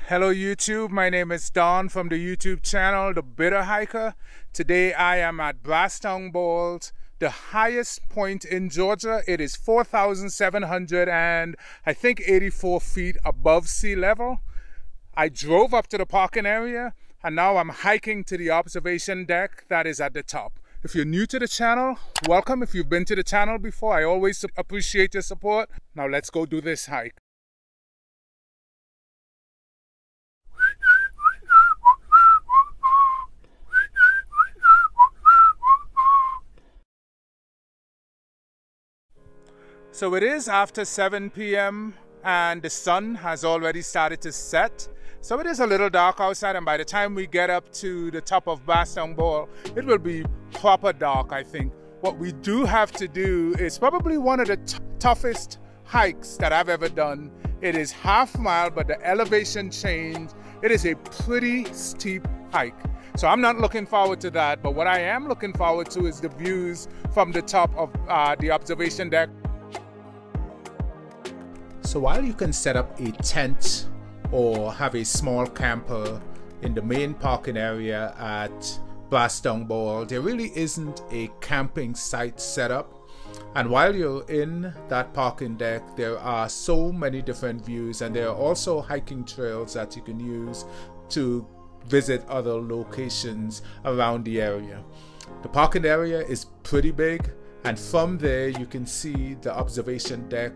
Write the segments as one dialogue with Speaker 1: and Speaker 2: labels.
Speaker 1: Hello YouTube, my name is Don from the YouTube channel The Bitter Hiker. Today I am at Brasstown Bald, the highest point in Georgia. It is 4,700 and I think 84 feet above sea level. I drove up to the parking area and now I'm hiking to the observation deck that is at the top. If you're new to the channel, welcome. If you've been to the channel before, I always appreciate your support. Now let's go do this hike. So it is after 7 p.m. and the sun has already started to set. So it is a little dark outside, and by the time we get up to the top of Brasstown Bald, it will be proper dark, I think. What we do have to do is probably one of the toughest hikes that I've ever done. It is half mile, but the elevation change, it is a pretty steep hike. So I'm not looking forward to that, but what I am looking forward to is the views from the top of the observation deck. So while you can set up a tent or have a small camper in the main parking area at Brasstown Bald, there really isn't a camping site set up. And while you're in that parking deck, there are so many different views, and there are also hiking trails that you can use to visit other locations around the area. The parking area is pretty big, and from there you can see the observation deck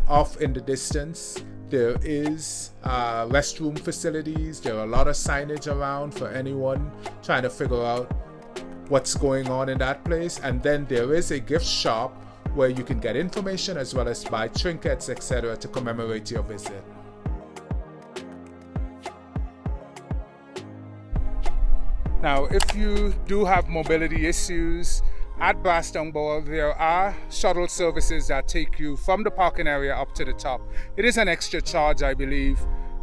Speaker 1: off in the distance. There is restroom facilities. There are a lot of signage around for anyone trying to figure out what's going on in that place. And then there is a gift shop where you can get information as well as buy trinkets, etc., to commemorate your visit. Now, if you do have mobility issues, at Brasstown Bald, there are shuttle services that take you from the parking area up to the top. It is an extra charge, I believe,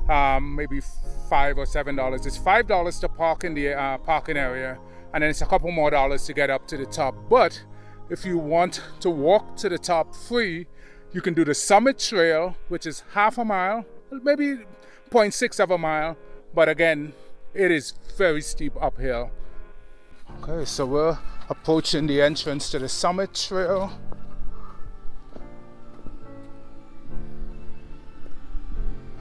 Speaker 1: maybe $5 or $7. It's $5 to park in the parking area, and then it's a couple more dollars to get up to the top. But if you want to walk to the top free, you can do the Summit Trail, which is half a mile, maybe 0.6 of a mile. But again, it is very steep uphill. Okay, so we're approaching the entrance to the Summit Trail.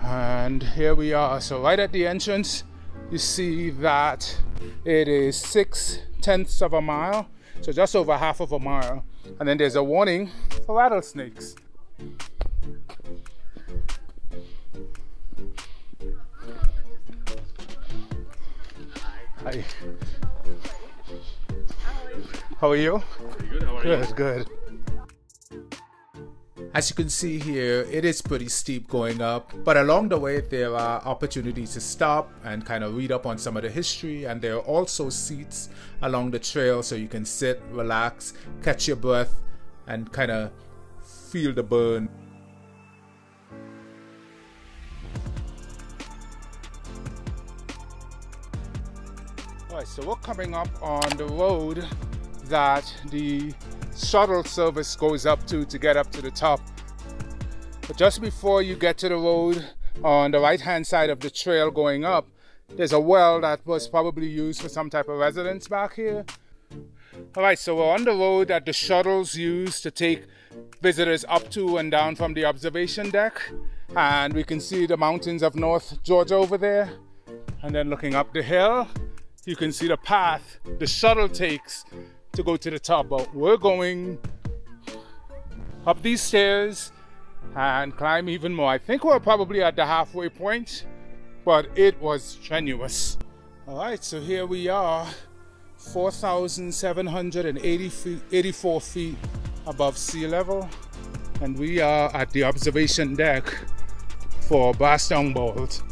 Speaker 1: And here we are. So right at the entrance, you see that it is 6/10 of a mile. So just over half of a mile. And then there's a warning for rattlesnakes. Hi. How are you?
Speaker 2: Pretty good. How are you?
Speaker 1: Good. As you can see here, it is pretty steep going up, but along the way there are opportunities to stop and kind of read up on some of the history, and there are also seats along the trail so you can sit, relax, catch your breath, and kind of feel the burn. Alright, so we're coming up on the road that the shuttle service goes up to get up to the top. But just before you get to the road, on the right hand side of the trail going up, there's a well that was probably used for some type of residence back here. Alright, so we're on the road that the shuttles use to take visitors up to and down from the observation deck, and we can see the mountains of North Georgia over there. And then looking up the hill, you can see the path the shuttle takes to go to the top. But we're going up these stairs and climb even more. I think we're probably at the halfway point, but it was strenuous. All right, so here we are, 4,784 feet above sea level, and we are at the observation deck for Brasstown Bald.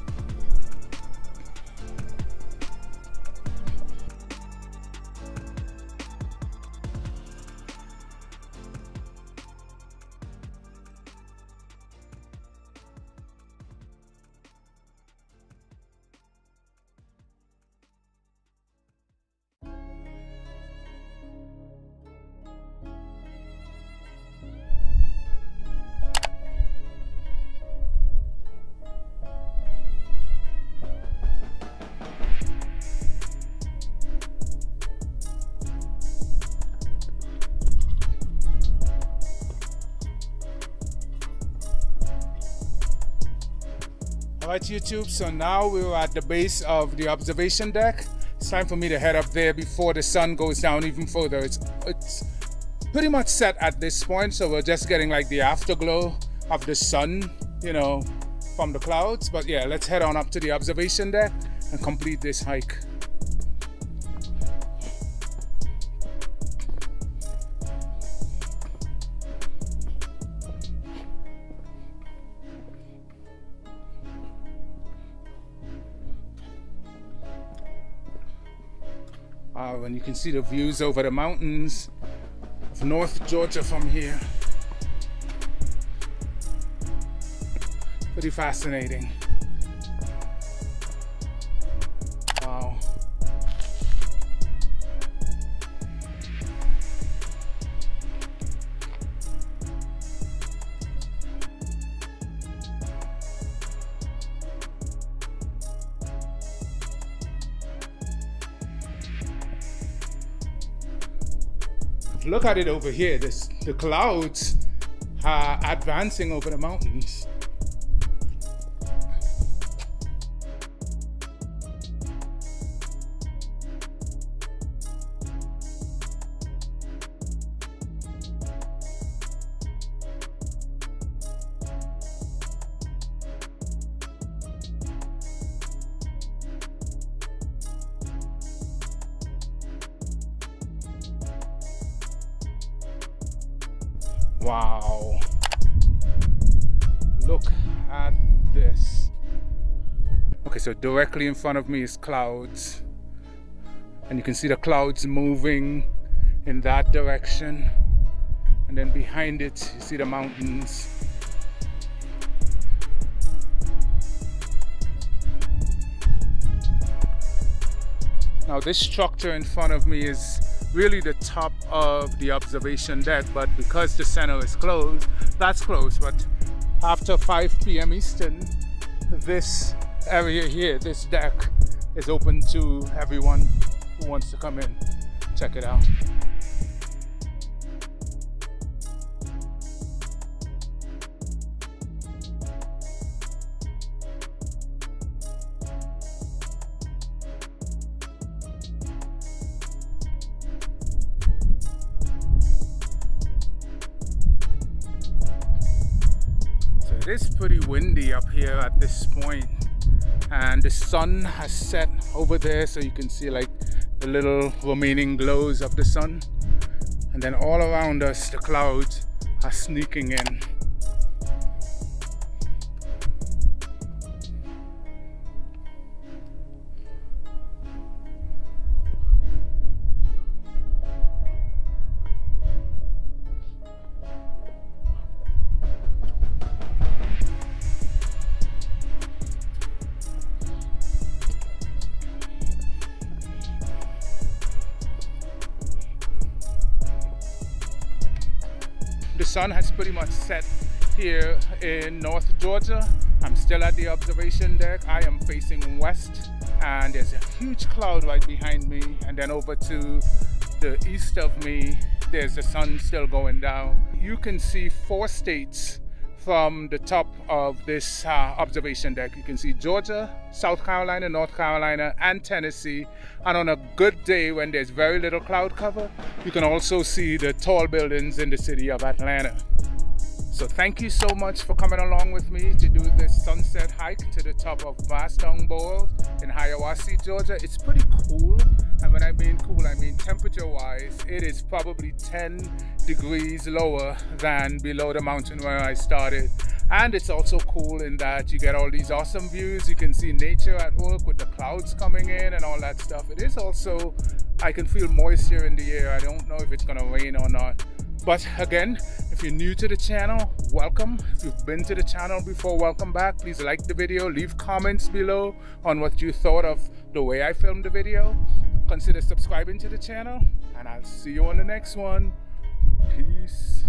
Speaker 1: Alright YouTube, so now we're at the base of the observation deck. It's time for me to head up there before the sun goes down even further. It's pretty much set at this point, so we're just getting like the afterglow of the sun, you know, from the clouds. But yeah, let's head on up to the observation deck and complete this hike. And you can see the views over the mountains of North Georgia from here. Pretty fascinating. Wow. Look at it over here. The clouds are advancing over the mountains. Wow, look at this. Okay, so directly in front of me is clouds, and you can see the clouds moving in that direction, and then behind it you see the mountains. Now this structure in front of me is really the top of the observation deck, but because the center is closed, that's closed. But after 5 p.m. Eastern, this area here, this deck, is open to everyone who wants to come in. Check it out. It is pretty windy up here at this point, and the sun has set over there, so you can see like the little remaining glows of the sun, and then all around us the clouds are sneaking in. The sun has pretty much set here in North Georgia. I'm still at the observation deck. I am facing west, and there's a huge cloud right behind me, and then over to the east of me there's the sun still going down. You can see 4 states from the top of this observation deck. You can see Georgia, South Carolina, North Carolina, and Tennessee. And on a good day when there's very little cloud cover, you can also see the tall buildings in the city of Atlanta. So thank you so much for coming along with me to do this sunset hike to the top of Brasstown Bald in Hiawassee, Georgia. It's pretty cool, and when I mean cool, I mean temperature-wise, it is probably 10 degrees lower than below the mountain where I started. And it's also cool in that you get all these awesome views. You can see nature at work with the clouds coming in and all that stuff. It is also, I can feel moisture in the air. I don't know if it's gonna rain or not. But again, if you're new to the channel, welcome. If you've been to the channel before, welcome back. Please like the video, leave comments below on what you thought of the way I filmed the video. Consider subscribing to the channel, and I'll see you on the next one. Peace.